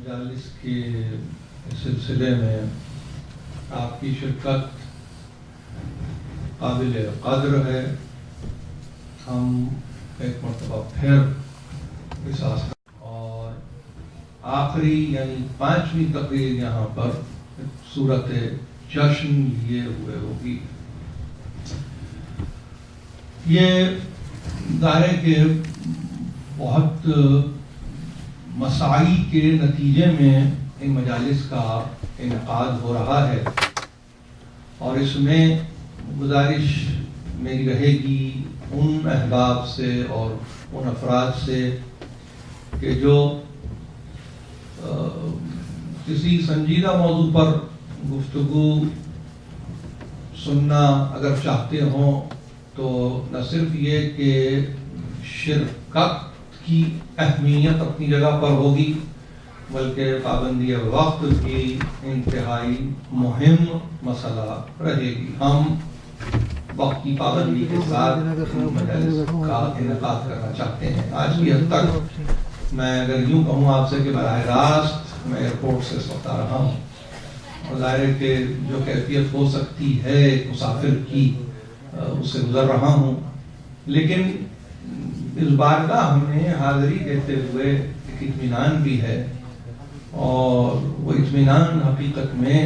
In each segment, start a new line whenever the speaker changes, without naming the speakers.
مجالس کے سلسلے میں آپ کی شرکت قابل قدر ہے. ہم ایک مرتبہ پھر احساس اور آخری یعنی 5ویں تقریر یہاں پر صورت جشن لیے ہوئے ہوگی. یہ ظاہر ہے کہ بہت مساعی کے نتیجے میں ان مجالس کا انعقاد ہو رہا ہے اور اس میں گزارش میری رہے گی ان احباب سے اور ان افراد سے کہ جو کسی سنجیدہ موضوع پر گفتگو سننا اگر چاہتے ہوں تو نہ صرف یہ کہ شرکت کی اہمیت اپنی جگہ پر ہوگی بلکہ پابندی وقت بھی انتہائی مہم مسئلہ رہے گی. ہم وقت کی پابندی کے ساتھ مجالس کا انعقاد کرنا چاہتے ہیں. آج کی حد تک میں اگر یوں کہوں آپ سے کہ براہ راست میں ایئرپورٹ سے اس وقت آ رہا ہوں اور ظاہر ہے کہ جو کیفیت ہو سکتی ہے مسافر کی اس سے گزر رہا ہوں, لیکن اس بارگاہ میں حاضری دیتے ہوئے ایک اطمینان بھی ہے اور وہ اطمینان حقیقت میں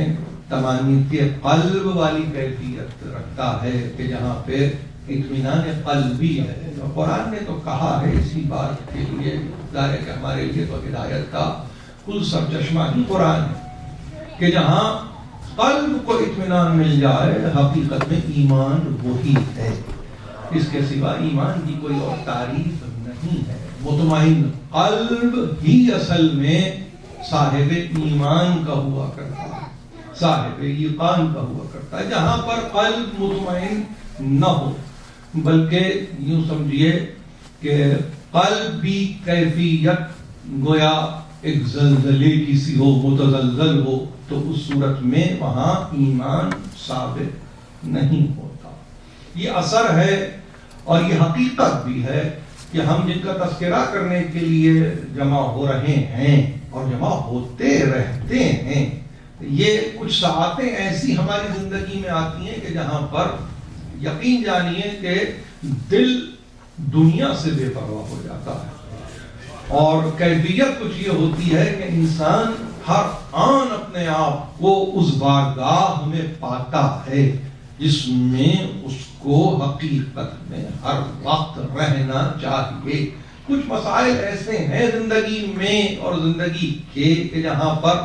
تمانیت قلب والی کیفیت رکھتا ہے کہ جہاں پہ اطمینان قلبی ہے. اور قرآن نے تو کہا ہے اسی بات کے لیے, ظاہر ہے کہ ہمارے لیے تو ہدایت کا کل سرچشمہ ہی قرآن ہے کہ جہاں قلب کو اطمینان مل جائے حقیقت میں ایمان وہی ہے. اس کے سوا ایمان کی کوئی اور تعریف نہیں ہے. مطمئن قلب ہی اصل میں صاحب ایمان کا ہوا کرتا ہے, صاحب یقین کا ہوا کرتا ہے. جہاں پر قلب مطمئن نہ ہو بلکہ یوں سمجھیے کہ قلب بھی کیفیت گویا ایک زلزلے کی سی ہو, متزلزل ہو, تو اس صورت میں وہاں ایمان ثابت نہیں ہوتا. یہ اثر ہے اور یہ حقیقت بھی ہے کہ ہم جن کا تذکرہ کرنے کے لیے جمع ہو رہے ہیں اور جمع ہوتے رہتے ہیں, یہ کچھ ساعتیں ایسی ہماری زندگی میں آتی ہیں کہ جہاں پر یقین جانیے کہ دل دنیا سے بے پرواہ ہو جاتا ہے اور کیفیت کچھ یہ ہوتی ہے کہ انسان ہر آن اپنے آپ کو اس بارگاہ میں پاتا ہے جس میں اس کو حقیقت میں ہر وقت رہنا چاہیے. کچھ مسائل ایسے ہیں زندگی میں اور زندگی کے کہ جہاں پر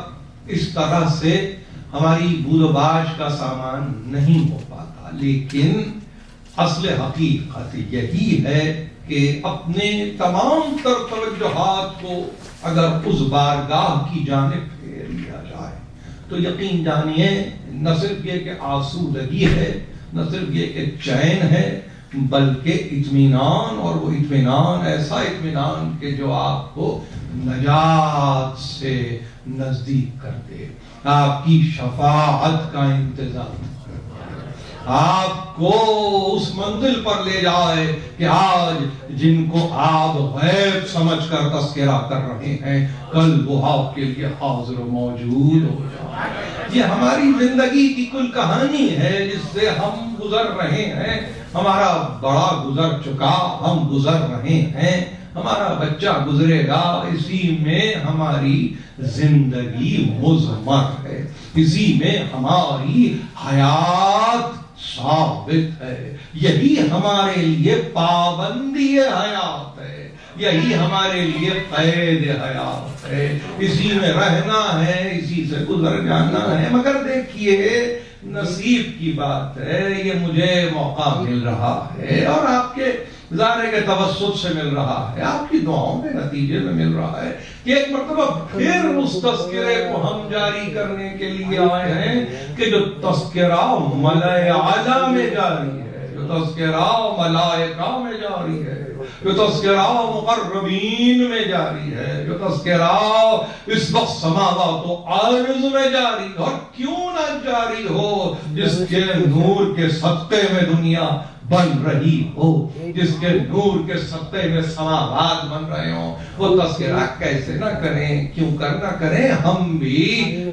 اس طرح سے ہماری بود و باش کا سامان نہیں ہو پاتا, لیکن اصل حقیقت یہی ہے کہ اپنے تمام تر توجہات کو اگر اس بارگاہ کی جانب پھیر لیا جائے تو یقین جانیے نہ صرف یہ کہ آسودگی ہے, نہ صرف یہ کہ چین ہے, بلکہ اطمینان, اور وہ اطمینان ایسا اطمینان کہ جو آپ کو نجات سے نزدیک کر دے, آپ کی شفاعت کا انتظام, آپ کو اس منزل پر لے جائے کہ آج جن کو آپ غیب سمجھ کر تذکرہ کر رہے ہیں کل وہ آپ کے لیے حاضر و موجود ہو جائے. یہ ہماری زندگی کی کل کہانی ہے جس سے ہم گزر رہے ہیں. ہمارا بڑا گزر چکا, ہم گزر رہے ہیں, ہمارا بچہ گزرے گا. اسی میں ہماری زندگی مضمر ہے, اسی میں ہماری حیات ثابت ہے. یہی ہمارے لیے پابندی حیات ہے, یہی ہمارے لیے قید حیات ہے. اسی میں رہنا ہے, اسی سے گزر جانا ہے. مگر دیکھیے نصیب کی بات ہے, یہ مجھے موقع مل رہا ہے اور آپ کے ظاہر کے توسط سے مل رہا ہے, آپ کی دعاؤں کے نتیجے میں مل رہا ہے کہ ایک مرتبہ پھر اس تذکرے کو ہم جاری کرنے کے لیے آئے ہیں کہ جو تذکرہ ملائے اعلیٰ میں جاری ہے, جو تذکرہ ملائکہ میں جاری ہے, جو تذکرہ مقربین میں جاری ہے, جو تذکرہ اس وقت سماوات و عارض میں جاری ہے. اور کیوں نہ جاری ہو جس کے نور کے صدقے میں دنیا بن رہی ہو، جس کے نور کے سطح میں سماوات بن رہے ہوں، وہ تذکرہ کیسے نہ کریں، کیوں کر نہ کریں؟ ہم بھی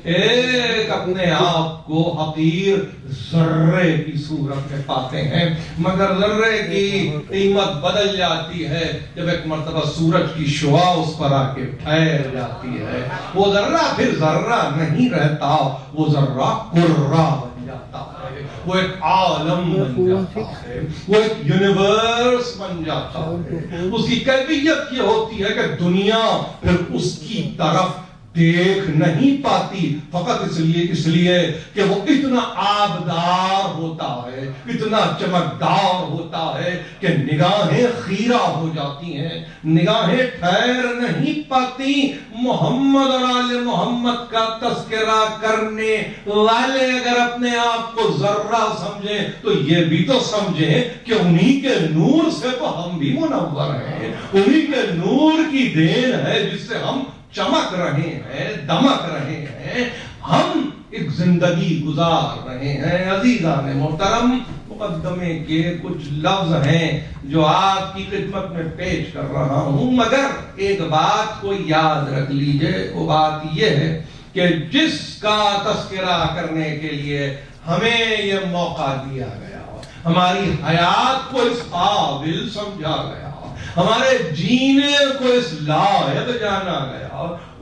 ایک اپنے آپ کو حقیر ذرے کی صورت میں پاتے ہیں، مگر ذرے کی قیمت بدل جاتی ہے جب ایک مرتبہ سورج کی شعاع اس پر آ کے ٹھہر جاتی ہے۔ وہ ذرہ پھر ذرہ نہیں رہتا، وہ ذرہ قرہ بن جاتا ہے، وہ ایک عالم بن جاتا ہے، وہ ایک یونیورس بن جاتا ہے۔ اس کی کیفیت یہ ہوتی ہے کہ دنیا پھر اس کی طرف دیکھ نہیں پاتی، فقط اس لیے کہ وہ اتنا آبدار ہوتا ہے، اتنا چمکدار ہوتا ہے کہ نگاہیں خیرہ ہو جاتی ہیں، نگاہیں ٹھہر نہیں پاتی۔ محمد اور آل محمد کا تذکرہ کرنے والے اگر اپنے آپ کو ذرہ سمجھیں تو یہ بھی تو سمجھیں کہ انہی کے نور سے تو ہم بھی منور ہیں، انہی کے نور کی دین ہے جس سے ہم چمک رہے ہیں، دمک رہے ہیں، ہم ایک زندگی گزار رہے ہیں۔ عزیزان محترم، مقدمے کے کچھ لفظ ہیں جو آپ کی خدمت میں پیش کر رہا ہوں، مگر ایک بات کو یاد رکھ لیجئے، وہ بات یہ ہے کہ جس کا تذکرہ کرنے کے لیے ہمیں یہ موقع دیا گیا، ہماری حیات کو اس قابل سمجھا گیا، ہمارے جینے کو اس لائق جانا گیا،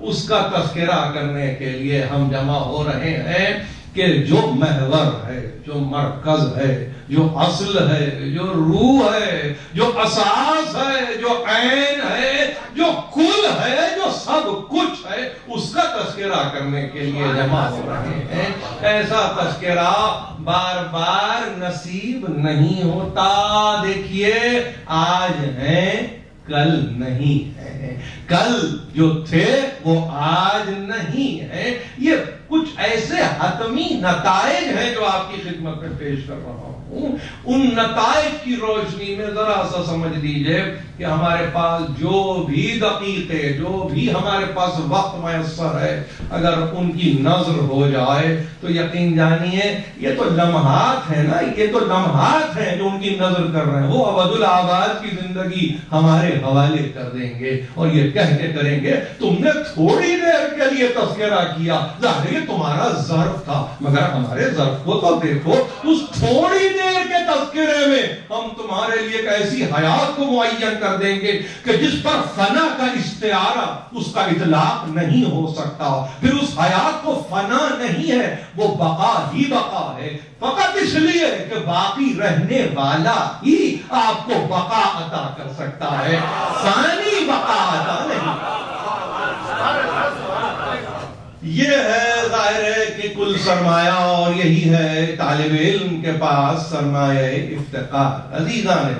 اس کا تذکرہ کرنے کے لیے ہم جمع ہو رہے ہیں کہ جو محور ہے، جو مرکز ہے، جو اصل ہے، جو روح ہے، جو اساس ہے، جو عین ہے، جو کل ہے، جو سب کچھ ہے، اس کا تذکرہ کرنے کے لیے جمع ہو رہے ہیں۔ ایسا تذکرہ بار بار نصیب نہیں ہوتا۔ دیکھیے، آج ہیں کل نہیں ہے، کل جو تھے وہ آج نہیں ہے۔ یہ کچھ ایسے حتمی نتائج ہیں جو آپ کی خدمت میں پیش کر رہا ہوں۔ ان نتائج کی روشنی میں ذرا سا سمجھ لیجئے کہ ہمارے پاس جو بھی دقیقے، جو بھی ہمارے پاس وقت میسر ہے، اگر ان کی نظر ہو جائے تو یقین جانیے یہ تو لمحات ہیں نا، یہ تو لمحات ہیں جو ان کی نظر کر رہے ہیں، وہ ابد الآباد کی زندگی ہمارے حوالے کر دیں گے اور یہ کہہ کے کریں گے تم نے تھوڑی دیر کے لیے تذکرہ کیا، ظاہر یہ تمہارا ظرف تھا، مگر ہمارے ظرف کو تو دیکھو، اس تھوڑی دیر کے تذکرے میں ہم تمہارے لیے ایک ایسی حیات کو معین کر دیں گے کہ جس پر فنا کا استعارہ، اس کا اطلاق نہیں ہو سکتا، پھر اس حیات کو فنا نہیں ہے، وہ بقا ہی بقا ہے، فقط اس لیے کہ باقی رہنے والا ہی آپ کو بقا عطا کر سکتا ہے، فانی بقا عطا نہیں۔ یہ ہے ظاہر ہے کہ کل سرمایہ، اور یہی ہے طالب علم کے پاس سرمایہ افتقار۔ عزیزان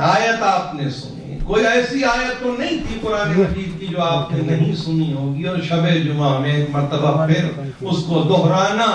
آیت آپ نے سنی، کوئی ایسی آیت تو نہیں تھی قرآن مجید کی جو آپ نے نہیں سنی ہوگی، اور شب جمعہ میں ایک مرتبہ پھر اس کو دہرانا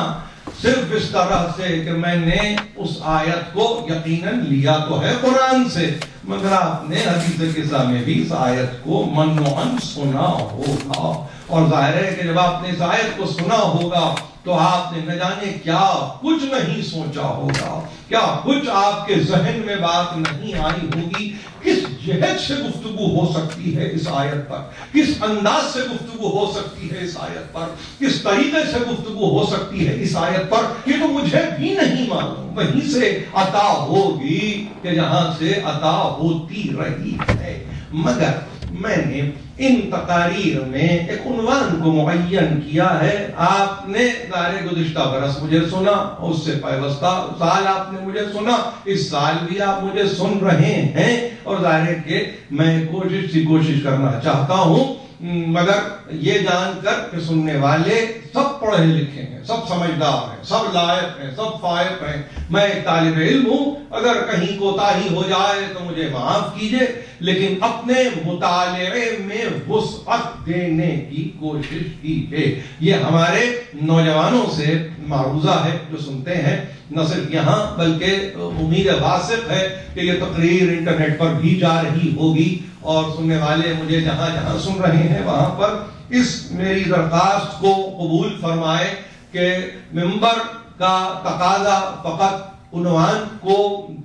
صرف اس طرح سے کہ میں نے اس آیت کو یقیناً لیا تو ہے قرآن سے، مگر آپ نے حدیث قصہ میں بھی اس آیت کو منوعاً سنا ہوگا، اور ظاہر ہے کہ جب آپ نے اس آیت کو سنا ہوگا تو آپ نے نہ جانے کیا کچھ نہیں سوچا ہوگا، کیا کچھ آپ کے ذہن میں بات نہیں آئی ہوگی، کس جہت سے گفتگو ہو سکتی ہے اس آیت پر، کس انداز سے گفتگو ہو سکتی ہے اس آیت پر، کس طریقے سے گفتگو ہو سکتی ہے اس آیت پر، یہ تو مجھے بھی نہیں معلوم، وہیں سے عطا ہوگی کہ جہاں سے عطا ہوتی رہی ہے۔ مگر میں نے ان تقاریر میں ایک عنوان کو معین کیا ہے، آپ نے ظاہر گزشتہ برس مجھے سنا، اس سے پیوستہ سال آپ نے مجھے سنا، اس سال بھی آپ مجھے سن رہے ہیں، اور ظاہر ہے کہ میں کوشش کرنا چاہتا ہوں، مگر یہ جان کر کہ سننے والے سب پڑھے لکھے ہیں، سب سمجھدار ہیں، سب لائق ہیں، سب فائق ہیں، میں ایک طالب علم ہوں، اگر کہیں کوتاہی ہو جائے تو مجھے معاف کیجئے، لیکن اپنے مطالعے میں وسعت دینے کی کوشش کیجئے۔ یہ ہمارے نوجوانوں سے معروضہ ہے جو سنتے ہیں، نہ صرف یہاں بلکہ امید واثق ہے کہ یہ تقریر انٹرنیٹ پر بھی جا رہی ہوگی، اور سننے والے مجھے جہاں جہاں سن رہے ہیں وہاں پر اس میری درخواست کو قبول فرمائے کہ منبر کا تقاضا فقط عنوان کو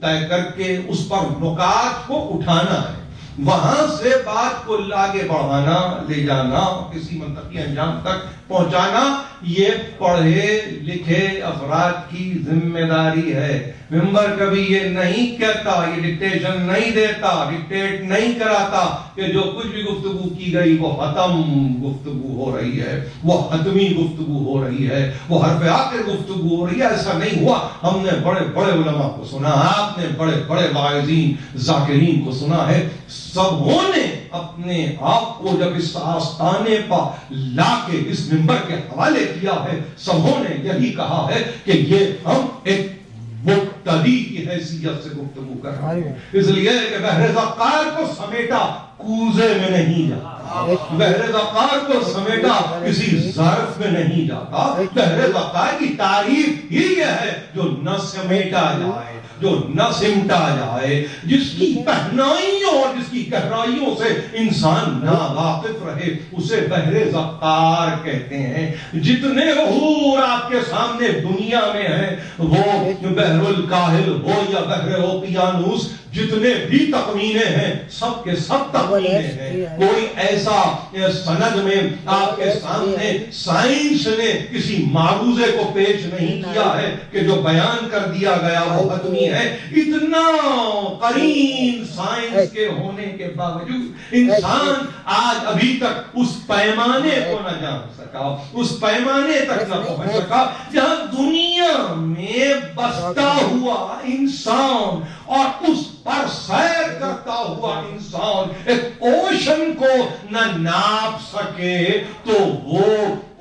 طے کر کے اس پر نکات کو اٹھانا ہے، وہاں سے بات کو آگے بڑھانا، لے جانا، کسی منطقی انجام تک پہنچانا، یہ پڑھے لکھے افراد کی ذمہ داری ہے۔ ممبر کبھی یہ نہیں کہتا، یہ ڈکٹیشن نہیں دیتا، ڈکٹیٹ نہیں کراتا کہ جو کچھ بھی گفتگو کی گئی وہ ختم گفتگو ہو رہی ہے، وہ حتمی گفتگو ہو رہی ہے، وہ حرف آخر گفتگو ہو رہی ہے۔ ایسا نہیں ہوا۔ ہم نے بڑے بڑے علماء کو سنا، آپ نے بڑے بڑے واعظین ذاکرین کو سنا ہے، سبوں نے اپنے آپ کو جب اس آستانے پر لا کے اس ممبر کے حوالے کیا ہے، سبوں نے یہی کہا ہے کہ یہ ہم ایک مبتدی کی حیثیت سے گفتگو کر رہے ہیں، اس لیے کہ بحر ذخار کو سمیٹا کوزے میں نہیں جاتا، بحر ذخار کو سمیٹا کسی ظرف میں نہیں جاتا۔ بحر ذخار کی تعریف ہی یہ ہے جو نہ سمیٹا جائے، جو نہ سمٹا جائے، جس کی پہنائیوں اور جس کی گہرائیوں سے انسان نہ واقف رہے، اسے بحر ذخار کہتے ہیں۔ جتنے بحور آپ کے سامنے دنیا میں ہیں، وہ بحر الکاہل ہو یا بحر اوقیانوس، جتنے بھی تخمینے ہیں سب کے سب تخمینے ہیں۔ کوئی ایسا سند میں آپ کے سامنے سائنس نے کسی معروضے کو پیش نہیں کیا ہے کہ جو بیان کر دیا گیا وہ حتمی ہے۔ اتنا قرین سائنس کے ہونے کے باوجود انسان آج ابھی تک اس پیمانے کو نہ جان سکا، اس پیمانے تک نہ پہنچ سکا جہاں دنیا میں بستا ہوا انسان اور اس پر سیر کرتا ہوا انسان ایک اوشن کو نہ ناپ سکے تو وہ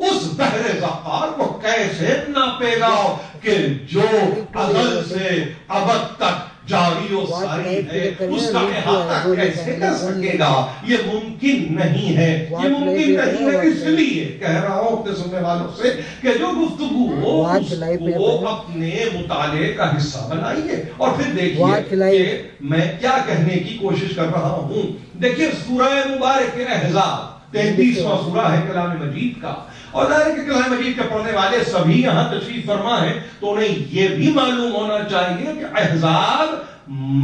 اس بحر ذخار کو کیسے ناپے گا کہ جو ازل سے ابد تک جاری و ساری ہے، اس کا احاطہ کیسے کر سکے گا؟ یہ ممکن نہیں ہے، یہ ممکن نہیں ہے۔ اس لیے کہہ رہا ہوں اپنے سننے والوں سے کہ جو گفتگو ہو اس کو اپنے مطالعے کا حصہ بنائیے اور پھر دیکھیے کہ میں کیا کہنے کی کوشش کر رہا ہوں۔ دیکھیے سورہ مبارک احزاب 33واں سورہ ہے کلام مجید کا، اور ظاہر کہ کلام مجید کے پڑھنے والے سبھی یہاں تشریف فرما ہے تو انہیں یہ بھی معلوم ہونا چاہیے کہ احزاب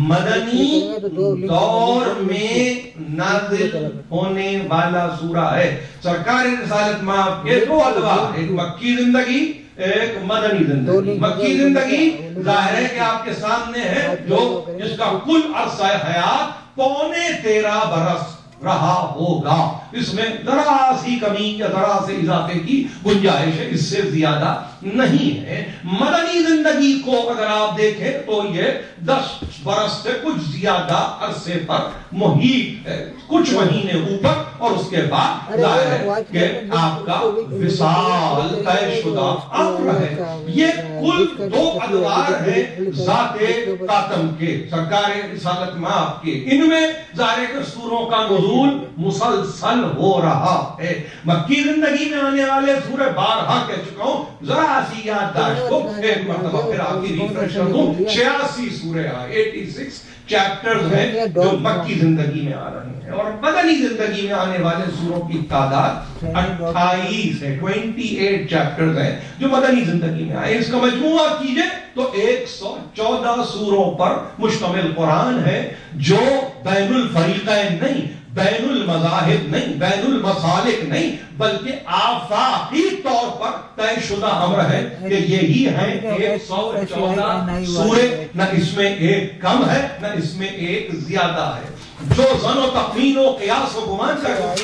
مدنی دور میں نازل ہونے والا سورہ ہے۔ سرکار رسالت مآب کے دو ادوار، ایک مکی زندگی، ایک مدنی زندگی۔ مکی زندگی ظاہر ہے کہ آپ کے سامنے ہے جو جس کا کل عرصہ حیات 13.25 برس رہا ہوگا، اس میں ذرا سی کمی یا ذرا سے اضافے کی گنجائش ہے، اس سے زیادہ نہیں ہے۔ مدنی زندگی کو اگر آپ دیکھیں تو یہ 10 برس سے کچھ زیادہ عرصے پر محیط ہے، کچھ مہینے اوپر، اور اس کے بعد ظاہر ہے کہ آپ کا وصال طے شدہ امر ہے۔ یہ کل 2 ادوار ہیں ذات قاتم کے، سرکار رسالت مآب کے۔ ان میں ظاہر ہے کہ سوروں کا نزول مسلسل ہو رہا ہے۔ مکی زندگی میں آنے والے سورہ بارہا کہہ چکا ہوں، ذرا سی یادداشت کو ایک مرتبہ پھر آپ کی ریفریش کر دوں۔ 86 سورہ 86 چیپٹرز ہیں جو مکی زندگی میں آ رہے ہیں، اور مدنی زندگی میں آنے والے سوروں کی تعداد 28 ہے، 28 چیپٹرز ہیں جو مدنی زندگی میں آئے۔ اس کا مجموعہ کیجئے تو 114 سوروں پر مشتمل قرآن ہے، جو بین الفریقین نہیں، بین المذاہب نہیں، بین المسالک نہیں، بلکہ آفاقی طور پر طے شدہ امر ہے کہ یہی ہیں 114 سورے، نہ اس میں ایک کم ہے نہ اس میں ایک زیادہ ہے۔ جو ظن و تخمین و قیاس و گمان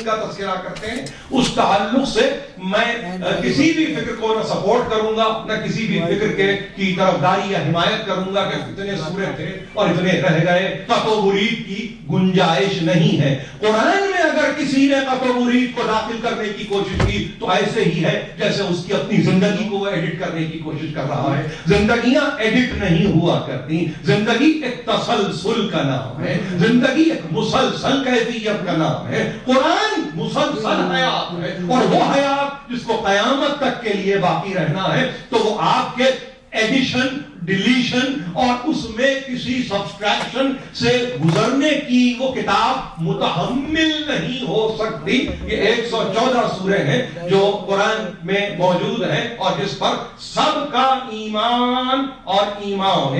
کا تذکرہ کرتے ہیں اس تعلق سے میں کسی بھی فکر کو نہ سپورٹ کروں گا، نہ کسی بھی فکر کی طرفداری یا حمایت کروں گا کہ اتنے سورے تھے اور اتنے رہ گئے۔ قطع و مرید کی گنجائش نہیں ہے۔ قرآن میں اگر کسی نے قطع و مرید کو داخل کرنے کی کوشش کی تو ایسے ہی ہے جیسے اس کی اپنی زندگی کو وہ ایڈٹ کرنے کی کوشش کر رہا ہے۔ زندگیاں ایڈٹ نہیں ہوا کرتی، زندگی ایک تسلسل کا نام ہے، زندگی ایک مسلسل کیفیت کا نام ہے۔ قرآن مسلسل حیات ہے، اور وہ حیات جس کو قیامت تک کے لیے باقی رہنا ہے، تو وہ آپ کے ایڈیشن ڈیلیشن اور اس میں کسی سبسٹریکشن سے گزرنے کی وہ کتاب متحمل نہیں ہو سکتی. یہ 114 سورے ہیں جو قرآن میں موجود ہیں اور جس پر سب کا ایمان اور ایمان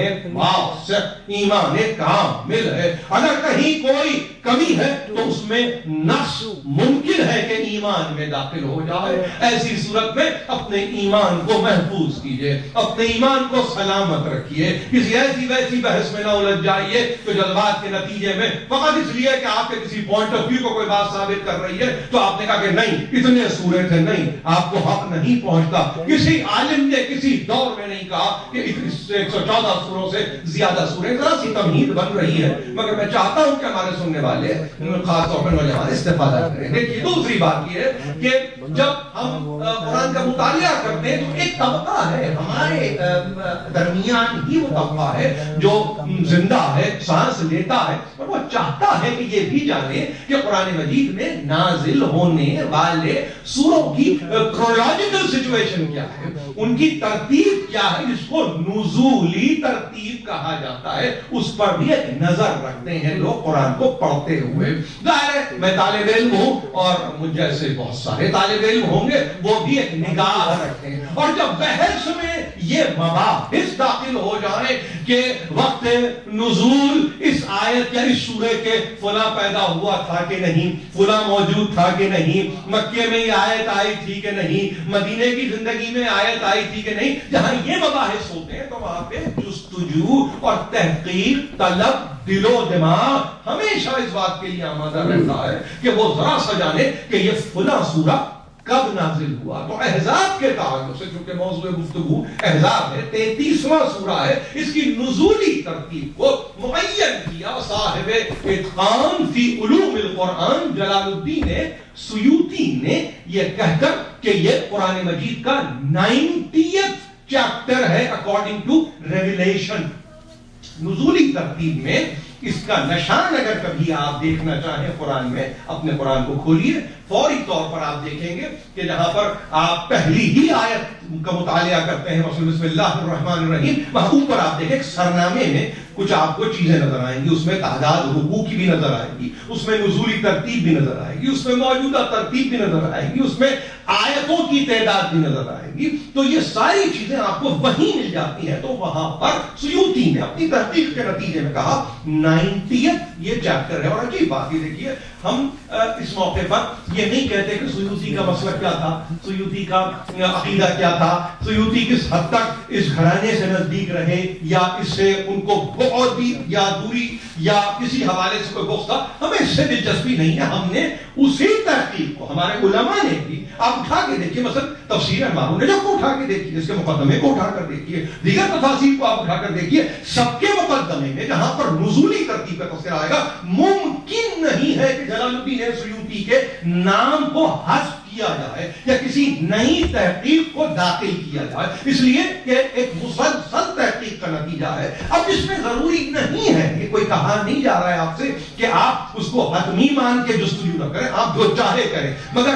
ایمان کامل ہے. اگر کہیں کوئی کمی ہے تو اس میں نقص ممکن ہے کہ ایمان میں داخل ہو جائے. ایسی صورت میں اپنے ایمان کو محفوظ کیجئے, اپنے ایمان کو سلامت رکھیے, کسی ایسی ویسی بحث میں نہ الجھ جائیے تو جذبات کے نتیجے میں فقط اس لیے کہ آپ کے کسی پوائنٹ آف ویو کو کوئی بات ثابت کر رہی ہے تو آپ نے کہا کہ نہیں اتنے سورے تھے. نہیں, آپ کو حق نہیں پہنچتا. کسی عالم نے کسی دور میں نہیں کہا کہ 114 سوروں سے زیادہ سورے. ذرا سی تمہید بن رہی ہے, مگر میں چاہتا ہوں کہ ہمارے سننے والے خاص طور پر نوجوان استفادہ کریں. دیکھیے دوسری بات یہ ہے کہ جب ہم قرآن کا مطالعہ کرتے ہیں تو ایک طبقہ ہے ہمارے درمیان ہی, وہ طبقہ ہے جو زندہ ہے, سانس لیتا ہے اور وہ چاہتا ہے کہ یہ بھی جانے کہ قرآن مجید میں نازل ہونے والے سوروں کی کرونالوجیکل سچویشن کیا ہے, ان کی ترتیب کیا ہے, جس کو نزولی ترتیب کہا جاتا ہے. اس پر بھی ایک نظر رکھتے ہیں لوگ قرآن کو پڑھتے ہوئے. ظاہر ہے میں طالب علم ہوں اور مجھ جیسے بہت سارے طالب علم ہوں گے, وہ بھی ایک نگاہ رکھتے ہیں. اور جب بحث میں یہ مباحث داخل ہو جائیں کہ وقت نزول اس آیت یا اس سورے کے فلاں پیدا ہوا تھا کہ نہیں, فلاں موجود تھا کہ نہیں, مکے میں یہ آیت آئی تھی کہ نہیں, مدینے کی زندگی میں آیت آئی تھی کہ نہیں, جہاں یہ مباحث ہوتے ہیں تو وہاں پہ جستجو اور تحقیق طلب دل و دماغ ہمیشہ اس بات کے لیے آمادہ رہتا ہے کہ وہ ذرا سا جانے کہ یہ فلاں سورہ کب نازل ہوا. تو احزاب کے تعلق سے, چونکہ موضوع گفتگو احزاب ہے, 33واں سورہ ہے, اس کی نزولی ترتیب کو معین کیا صاحب اتقان فی علوم القرآن جلال الدین سیوطی نے یہ کہہ کر کہ یہ قرآن مجید کا 90th چیپٹر ہے اکارڈنگ ٹو ریویلیشن. نزولی ترتیب میں اس کا نشان اگر کبھی آپ دیکھنا چاہیں قرآن میں, اپنے قرآن کو کھولیے, فوری طور پر آپ دیکھیں گے کہ جہاں پر آپ پہلی ہی آیت کا مطالعہ کرتے ہیں بسم اللہ الرحمن الرحیم, وہاں اوپر آپ دیکھیں سرنامے میں کچھ آپ کو چیزیں نظر آئیں گی. اس میں تعداد رکوع کی بھی نظر آئے گی, اس میں نزولی ترتیب بھی نظر آئے گی, اس میں موجودہ ترتیب بھی نظر آئے گی, اس میں آیتوں کی تعداد بھی نظر آئے گی. تو یہ ساری چیزیں آپ کو وہیں مل جاتی ہیں. تو وہاں پر سیوطی نے اپنی تحقیق کے نتیجے میں کہا 90th یہ چیپٹر ہے. اور عجیب بات یہ دیکھیے, ہم اس موقع پر یہ نہیں کہتے کہ سیوطی کا مسلک کیا تھا, سیوطی کا عقیدہ کیا تھا, سیوطی کس حد تک اس گھرانے سے نزدیک رہے یا اس سے ان کو بہت بھی یا دوری یا کسی حوالے سے کوئی بغض تھا. ہمیں اس سے دلچسپی نہیں ہے. ہم نے اسی تحقیق کو ہمارے علماء نے بھی, آپ اٹھا کے دیکھیے مثلا تفسیر مارون نے جب کو اٹھا کے دیکھیے, اس کے مقدمے کو اٹھا کر دیکھیے, دیگر تفاسیر کو آپ اٹھا کر دیکھیے, سب کے مقدمے میں جہاں پر نزولی ترتیب کا تذکرہ آئے گا ممکن نہیں ہے کہ جلال الدین سیوطی کے نام کو حذف کیا جائے یا کسی نئی تحقیق کو داخل کیا جائے, اس لیے کہ ایک مسلسل تحقیق کا نتیجہ ہے. اب اس میں ضروری نہیں ہے, یہ کوئی کہا نہیں جا رہا ہے آپ سے کہ آپ اس کو حتمی مان کے جستجو نہ کریں, آپ جو چاہے کریں, مگر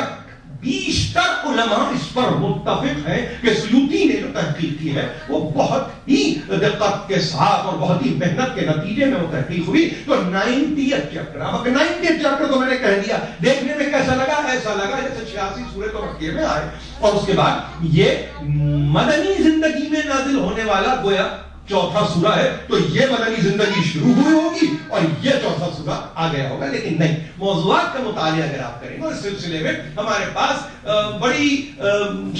بیشتر علماء اس پر متفق ہیں کہ سیوطی نے جو تحقیق کی ہے وہ بہت ہی دقت کے ساتھ اور بہت ہی محنت کے نتیجے میں وہ تحقیق ہوئی. تو 90th چیپٹر, اب 90th چیپٹر تو میں نے کہہ دیا, دیکھنے میں کیسا لگا, ایسا لگا جیسے 86 سورے تو مکے میں آئے, اور اس کے بعد یہ مدنی زندگی میں نازل ہونے والا گویا چوتھا سورہ ہے. تو یہ مدنی زندگی شروع ہوئی ہوگی اور یہ چوتھا سورہ آ گیا ہوگا. لیکن نہیں, موضوعات کا مطالعہ اگر آپ کریں گے اس سلسلے میں ہمارے پاس بڑی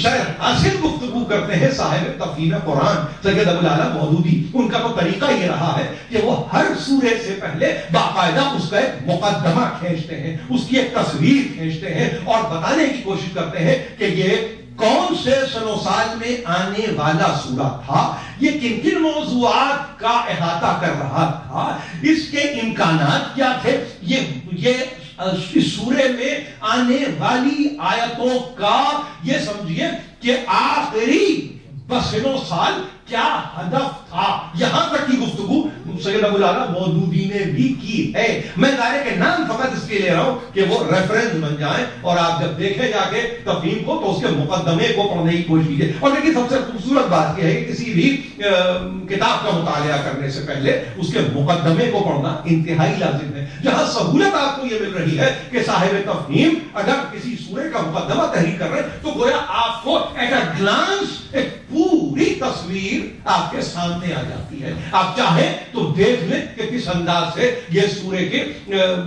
شرح حاصل گفتگو کرتے ہیں صاحب تفہیم قرآن سید ابوالعلا مودودی. ان کا تو طریقہ یہ رہا ہے کہ وہ ہر سورے سے پہلے باقاعدہ اس کا ایک مقدمہ کھینچتے ہیں, اس کی ایک تصویر کھینچتے ہیں اور بتانے کی کوشش کرتے ہیں کہ یہ کون سے سن و سال میں آنے والا سورہ تھا, یہ کن کن موضوعات کا احاطہ کر رہا تھا, اس کے امکانات کیا تھے, یہ اس سورے میں آنے والی آیتوں کا یہ سمجھیے کہ آخری بسنو سال کیا ہدف تھا, یہاں تک کی گفتگو سید ابو الاعلیٰ مودودی نے بھی کی ہے. میں ظاہر کے نام فقط اس لیے لے رہا ہوں کہ وہ ریفرنس بن جائیں اور آپ جب دیکھیں جا کے تفہیم کو تو اس کے مقدمے کو پڑھنے کی کوشش کیجیے. اور لیکن سب سے خوبصورت بات یہ ہے کہ کسی بھی کتاب کا مطالعہ کرنے سے پہلے اس کے مقدمے کو پڑھنا انتہائی لازم ہے. جہاں سہولت آپ کو یہ مل رہی ہے کہ صاحب تفہیم اگر کسی سورے کا مقدمہ تحریر کر رہے ہیں تو گویا آپ کو ایٹ اے گلانس ایک پوری تصویر آپ کے سامنے آ جاتی ہے. آپ چاہیں تو دیکھ لیں کہ کس انداز سے یہ سورے کے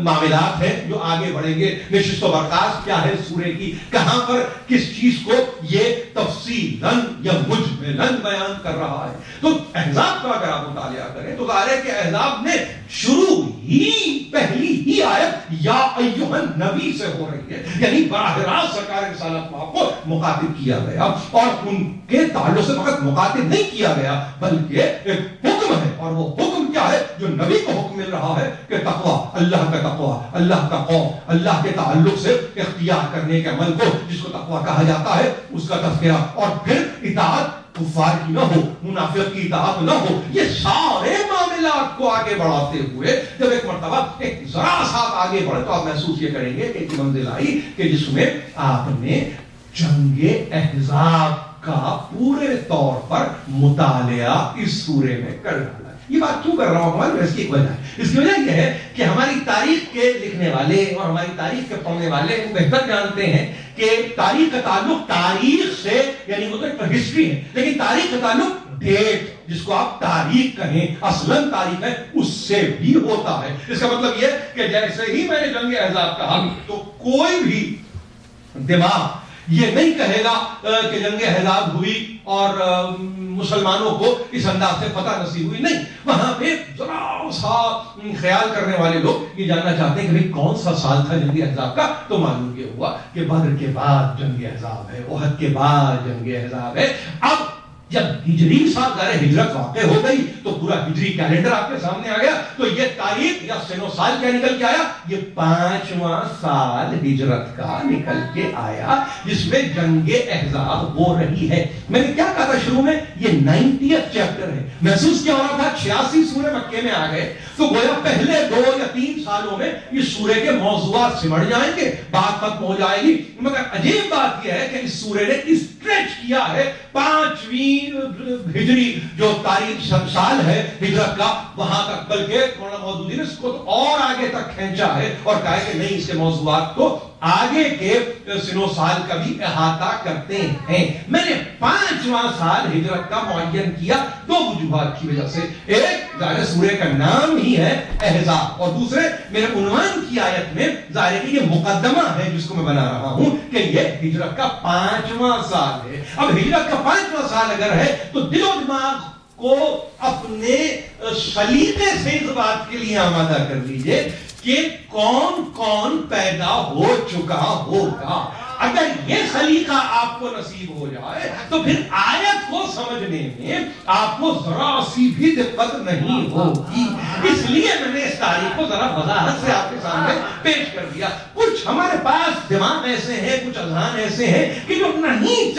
معاملات ہیں جو آگے بڑھیں گے. نشست و برخاست کیا ہے سورے کی, کہاں پر کس چیز کو یہ تفصیلاً یا مجملاً بیان کر رہا ہے. تو احزاب کا اگر آپ مطالعہ کریں تو ظاہر ہے کہ احزاب نے شروع ہی پہلی ہی آیت یا ایھا النبی سے ہو رہی ہے, یعنی براہ راست سرکار رسالت کو مخاطب کیا گیا اور ان کے تعلق سے فقط مخاطب نہیں کیا گیا بلکہ ایک حکم ہے. اور وہ حکم کیا ہے جو نبی کو حکم مل رہا ہے کہ تقوی, اللہ کا تقوی, اللہ کا خوف, اللہ کے تعلق سے اختیار کرنے کے عمل کو جس کو تقوی کہا جاتا ہے اس کا تذکرہ, اور پھر اطاعت کفار کی نہ ہو, منافق کی اطاعت نہ ہو. یہ سارے معاملات کو آگے بڑھاتے ہوئے جب ایک مرتبہ ایک ذرا سا آگے بڑھے تو آپ محسوس یہ کریں گے کہ ایک منزل آئی کہ جس میں آپ نے جنگ احزاب کا پورے طور پر مطالعہ اس سورے میں کر ڈالا. یہ بات کیوں کر رہا ہوں ہماری, اس کی ایک وجہ ہے. اس کی وجہ یہ ہے کہ ہماری تاریخ کے لکھنے والے اور ہماری تاریخ کے پڑھنے والے بہتر جانتے ہیں کہ تاریخ کا تعلق تاریخ سے, یعنی وہ تو ایک ہسٹری ہے, لیکن تاریخ کا تعلق ڈیٹ جس کو آپ تاریخ کہیں, اصلاً تاریخ ہے, اس سے بھی ہوتا ہے. اس کا مطلب یہ کہ جیسے ہی میں نے جنگ احزاب کہا تو کوئی بھی دماغ یہ نہیں کہے گا کہ جنگ احزاب ہوئی اور مسلمانوں کو اس انداز سے فتح نصیب ہوئی. نہیں, وہاں پہ ذرا سا خیال کرنے والے لوگ یہ جاننا چاہتے ہیں کہ بھئی کون سا سال تھا جنگ احزاب کا, تو معلوم یہ ہوا کہ بدر کے بعد جنگ احزاب ہے, احد کے بعد جنگ احزاب ہے. اب جب ہجری سال ظاہر ہجرت واقع ہو گئی تو پورا ہجری کیلنڈر آپ کے سامنے آ گیا, تو یہ تاریخ یا سن و سال کیا نکل کے آیا, یہ 5واں سال ہجرت کا نکل کے آیا جس میں جنگ احزاب ہو رہی ہے. میں نے کیا کہا تھا شروع میں, یہ 90th چیپٹر ہے. محسوس کیا ہو رہا تھا 86 سورے مکے میں آ گئے تو گویا پہلے 2 یا 3 سالوں میں اس سورے کے موضوعات سمٹ جائیں گے, بات ختم ہو جائے گی. مگر عجیب بات یہ ہے کہ اس سورے نے اسٹریچ کیا ہے 5ویں ہجری جو تاریخ سال ہے ہجرت کا وہاں تک, بلکہ مولانا مودودی نے اس کو اور آگے تک کھینچا ہے اور کہا کہ نہیں, اس کے موضوعات تو آگے کے سنو سال کا بھی احاطہ کرتے ہیں. میں نے 5واں سال ہجرت کا معین کیا 2 وجوہات کی وجہ سے. ایک ظاہر سورے کا نام ہی ہے احزاب, اور دوسرے میرے عنوان کی آیت میں ظاہر ہے کہ یہ مقدمہ ہے جس کو میں بنا رہا ہوں کہ یہ ہجرت کا 5واں سال ہے. اب ہجرت کا 5واں سال اگر ہے تو دل و دماغ کو اپنے سلیقے سے اس بات کے لیے آمادہ کر لیجئے کہ کون کون پیدا ہو چکا ہوگا. اگر یہ سلیقہ آپ کو نصیب ہو جائے تو پھر آیت کو سمجھنے میں آپ کو ذرا سی بھی دقت نہیں ہوگی. اس لیے میں نے اس تاریخ کو ذرا وضاحت سے آپ کے سامنے پیش کر دیا. کچھ ہمارے پاس دماغ ایسے ہیں, کچھ اذہان ایسے ہیں کہ جو نہیں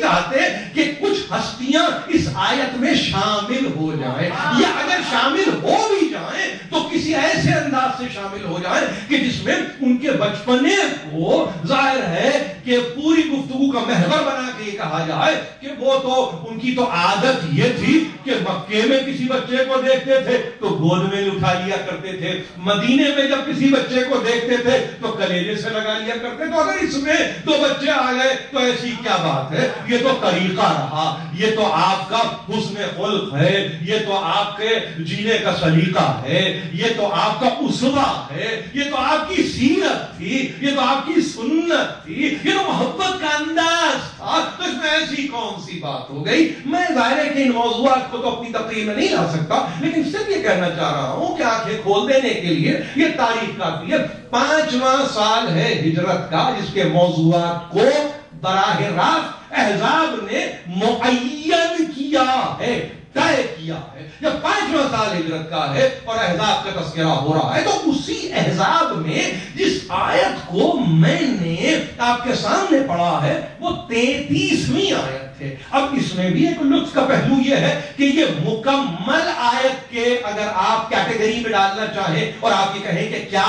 چاہتے کہ کچھ ہستیاں اس آیت میں شامل ہو جائیں, یا اگر شامل ہو بھی جائیں تو کسی ایسے انداز سے شامل ہو جائیں کہ جس میں ان کے بچپنے کو ظاہر ہے کہ پوری گفتگو کا محور بنا کے یہ کہا جائے کہ وہ تو ان کی تو عادت یہ تھی کہ مکے میں کسی بچے کو دیکھتے تھے تو گود میں اٹھا لیا کرتے تھے, مدینے میں جب کسی بچے کو دیکھتے تھے تو کلیجے سے لگا لیا کرتے. تو اگر اس میں 2 بچے آ گئے تو ایسی کیا بات ہے, یہ تو طریقہ رہا, یہ تو آپ کا حسن خلق ہے, یہ تو آپ کے جینے کا سلیقہ ہے, یہ تو آپ کا اسوہ ہے, یہ تو آپ کی سیرت تھی, یہ تو آپ کی سنت تھی, یہ تو محبت کا انداز تھا. تو اس میں ایسی کون سی بات ہو گئی. میں ظاہر ہے کہ ان موضوعات کو تو اپنی تقریر میں نہیں لا سکتا, لیکن صرف یہ کہنا چاہ رہا ہوں کہ آنکھیں کھول دینے کے لیے یہ تاریخ کافی ہے. 5واں سال ہے ہجرت کا جس کے موضوعات کو براہ راست احزاب نے معین کیا ہے, طے کیا ہے. جب 5واں سال ہجرت کا ہے اور احزاب کا تذکرہ ہو رہا ہے، تو اسی احزاب میں جس آیت کو میں نے آپ کے سامنے پڑھا ہے وہ 33ویں آیت ہے۔ اب اس میں بھی ایک لطف کا پہلو یہ ہے کہ یہ مکمل آیت کے اگر آپ کیٹیگری میں ڈالنا چاہیں اور آپ یہ کہیں کہ کیا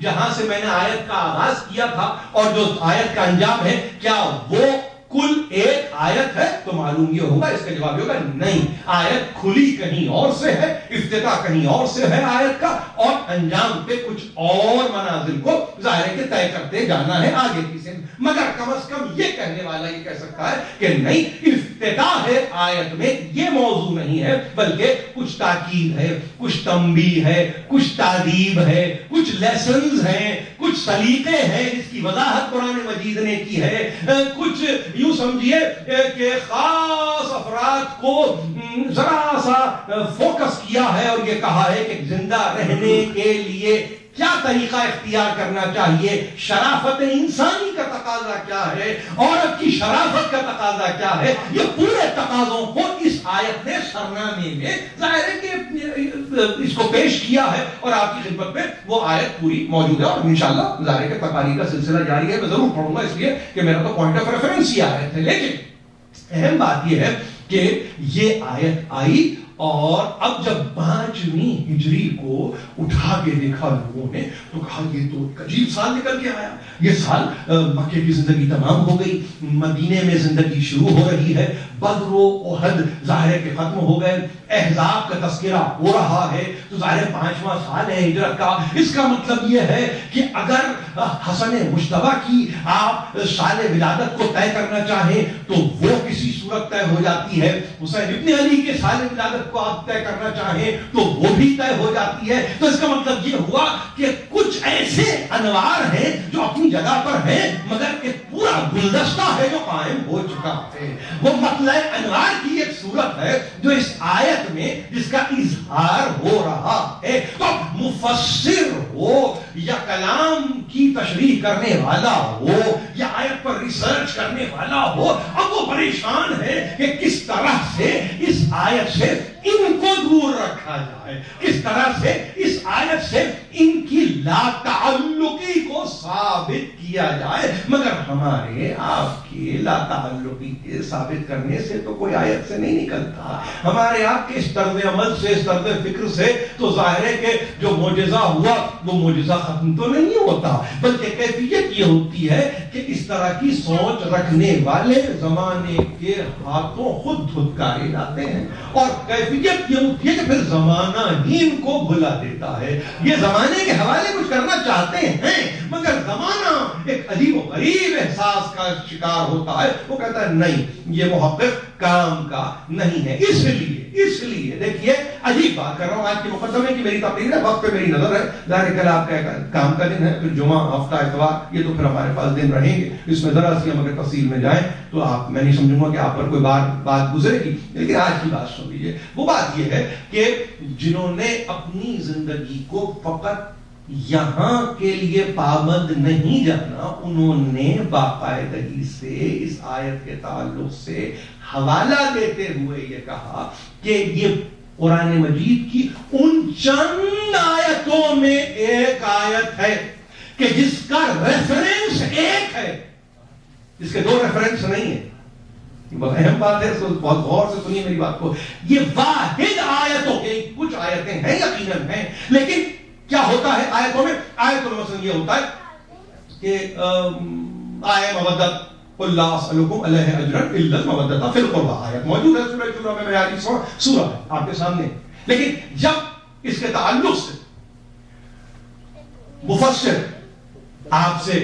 جہاں سے میں نے آیت کا آغاز کیا تھا اور جو آیت کا انجام ہے کیا وہ کل ایک آیت ہے، تو معلوم یہ ہوگا، اس کا جواب یہ ہوگا نہیں، آیت کھلی کہیں اور سے ہے، افتتاح کہیں اور سے ہے آیت کا، اور انجام پہ کچھ اور منازل کو ظاہر ہے کہ طے کرتے جانا ہے آگے کی سے۔ مگر کم از کم یہ کہنے والا یہ کہہ سکتا ہے کہ نہیں، افتتاح ہے آیت میں یہ موضوع نہیں ہے، بلکہ کچھ تاکید ہے، کچھ تنبیہ ہے، کچھ تعذیب ہے، کچھ لیسنز ہیں، کچھ سلیقے ہیں جس کی وضاحت قرآن مجید نے کی ہے، کچھ یوں سمجھیے کہ خاص افراد کو ذرا سا فوکس کیا ہے اور یہ کہا ہے کہ زندہ رہنے کے لیے کیا طریقہ اختیار کرنا چاہیے، شرافت انسانی کا تقاضا کیا ہے، عورت کی شرافت کا تقاضا کیا ہے، یہ پورے تقاضوں کو اس آیت نے سرنامے میں ظاہر ہے کہ اس کو پیش کیا ہے، اور آپ کی خدمت میں وہ آیت پوری موجود ہے، اور انشاءاللہ ظاہر ہے کہ تقاریر کا سلسلہ جاری ہے، میں ضرور پڑھوں گا اس لیے کہ میرا تو پوائنٹ آف ریفرنس یہ آیت ہے۔ لیکن اہم بات یہ ہے کہ یہ آیت آئی اور اب جب 5ویں ہجری کو اٹھا کے دیکھا لوگوں نے تو کہا یہ تو ایک عجیب سال نکل کے آیا، یہ سال مکے کی زندگی تمام ہو گئی، مدینے میں زندگی شروع ہو رہی ہے، بدر و احد ظاہر ہے کہ ختم ہو گئے، احزاب کا تذکرہ ہو رہا ہے، تو ظاہر 5واں سال ہے ہجرت کا۔ اس کا مطلب یہ ہے کہ اگر حسن مجتبیٰ کی آپ سال ولادت کو طے کرنا چاہیں تو وہ کسی صورت طے ہو جاتی ہے، حسین ابن علی کے سال ولادت کو آپ طے کرنا چاہیں تو وہ بھی طے ہو جاتی ہے۔ تو اس کا مطلب یہ ہوا کہ کچھ ایسے انوار ہیں جو اپنی جگہ پر ہیں، مگر ایک پورا گلدستہ ہے جو قائم ہو چکا ہے۔ وہ مطلع انوار کی ایک صورت ہے جو اس آیت میں جس کا اظہار ہو رہا ہے۔ تو مفسر ہو یا کلام کی تشریح کرنے والا ہو یا آیت پر ریسرچ کرنے والا ہو، اب وہ پریشان ہے کہ کس طرح سے اس آیت سے ان کو دور رکھا جائے، کس طرح سے اس آیت سے ان کی لا تعلقی کو ثابت کیا جائے۔ مگر ہمارے آپ کے لا تعلقی کے ثابت کرنے سے تو کوئی آیت سے نہیں نکلتا، ہمارے آپ کے اس طرز عمل سے، اس طرز فکر سے تو ظاہر ہے کہ جو معجزہ ہوا وہ معجزہ ختم تو نہیں ہوتا، بلکہ کیفیت یہ ہوتی ہے کہ اس طرح کی سوچ رکھنے والے زمانے کے ہاتھوں خود دھتکارے جاتے ہیں، اور کیفیت یہ ہوتی ہے کہ پھر زمانہ ہی ان کو بھلا دیتا ہے۔ یہ زمانے کے حوالے کچھ کرنا چاہتے ہیں مگر زمانہ ایک عجیب و غریب احساس کا شکار ہوتا ہے، وہ کہتا ہے نہیں یہ محقق کام کا نہیں ہے۔ اس لیے دیکھیے عجیب بات کر رہا ہوں، آج کے مقدمے کی میری تقریر ہے، وقت پہ میری نظر ہے، ظاہر کل آپ کا کام کا دن ہے، پھر جمعہ، ہفتہ، اتوار، یہ تو پھر ہمارے پاس دن رہیں گے، اس میں ذرا سی ہم اگر تفصیل میں جائیں تو آپ میں نہیں سمجھوں گا کہ آپ پر کوئی بات گزرے گی، لیکن آج کی بات سن لیجیے۔ وہ بات یہ ہے کہ جنہوں نے اپنی زندگی کو فقط یہاں کے لیے پابند نہیں جانا، انہوں نے باقاعدگی سے اس آیت کے تعلق سے حوالہ دیتے ہوئے یہ کہا کہ یہ قرآن مجید کی ان چند آیتوں میں ایک آیت ہے کہ جس کا ریفرنس ایک ہے، جس کے دو ریفرنس نہیں ہیں۔ یہ بہت اہم بات ہے، بہت غور سے سنیے میری بات کو۔ یہ واحد آیتوں کے کچھ آیتیں ہیں، یقیناً ہیں، لیکن کیا ہوتا ہے آیتوں میں؟ آیتوں میں مثلا یہ ہوتا ہے کہ آیہ مودت قل لا اسألکم علیہ اجرا الا المودۃ فی القربى، آیت موجود ہے سورہ شورى میں، میاری سورہ ہے آپ کے سامنے، لیکن جب اس کے تعلق سے مفسر آپ سے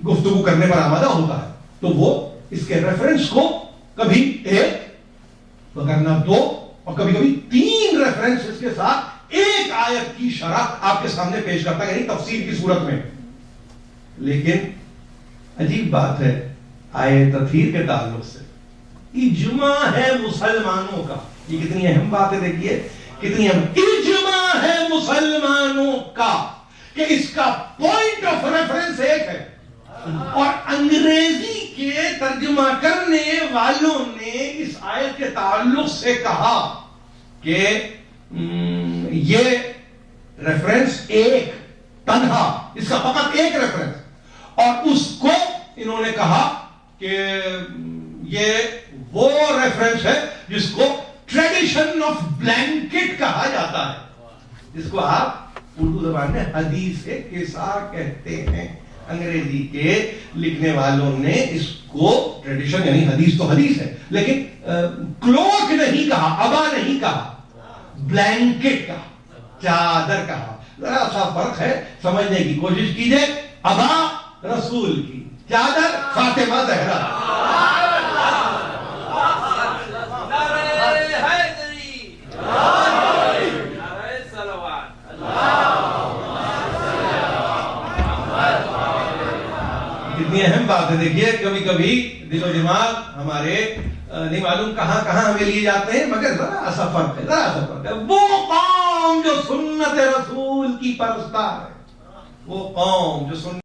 گفتگو کرنے پر آمادہ ہوتا ہے تو وہ اس کے ریفرنس کو کبھی ایک وگرنہ دو اور کبھی کبھی 3 ریفرنس اس کے ساتھ ایک آیت کی شرح آپ کے سامنے پیش کرتا ہے، یعنی تفسیر کی صورت میں۔ لیکن عجیب بات ہے آیت تطہیر کے تعلق سے اجماع ہے مسلمانوں کا، یہ کتنی اہم بات ہے، دیکھیے کتنی اہم اجماع ہے مسلمانوں کا کہ اس کا پوائنٹ آف ریفرنس ایک ہے، اور انگریزی کے ترجمہ کرنے والوں نے اس آیت کے تعلق سے کہا کہ یہ ریفرنس ایک تنہا، اس کا فقط ایک ریفرنس، اور اس کو انہوں نے کہا کہ یہ وہ ریفرنس ہے جس کو ٹریڈیشن آف بلینکٹ کہا جاتا ہے، جس کو آپ اردو زبان میں حدیث کسا کہتے ہیں۔ انگریزی کے لکھنے والوں نے اس کو ٹریڈیشن یعنی حدیث تو حدیث ہے، لیکن کلوک نہیں کہا، ابا نہیں کہا، بلینکٹ کہا، چادر کہا۔ ذرا سا فرق ہے، سمجھنے کی کوشش کیجئے۔ ابا رسول کی، چادر فاطمہ زہرا۔ کتنی اہم بات ہے۔ دیکھیے کبھی کبھی دل و دماغ ہمارے نہیں معلوم کہاں کہاں ہمیں لیے جاتے ہیں، مگر ذرا سا فرق ہے، ذرا سا فرق ہے۔ وہ قوم جو سنت رسول کی پرستار ہے، وہ قوم جو سنت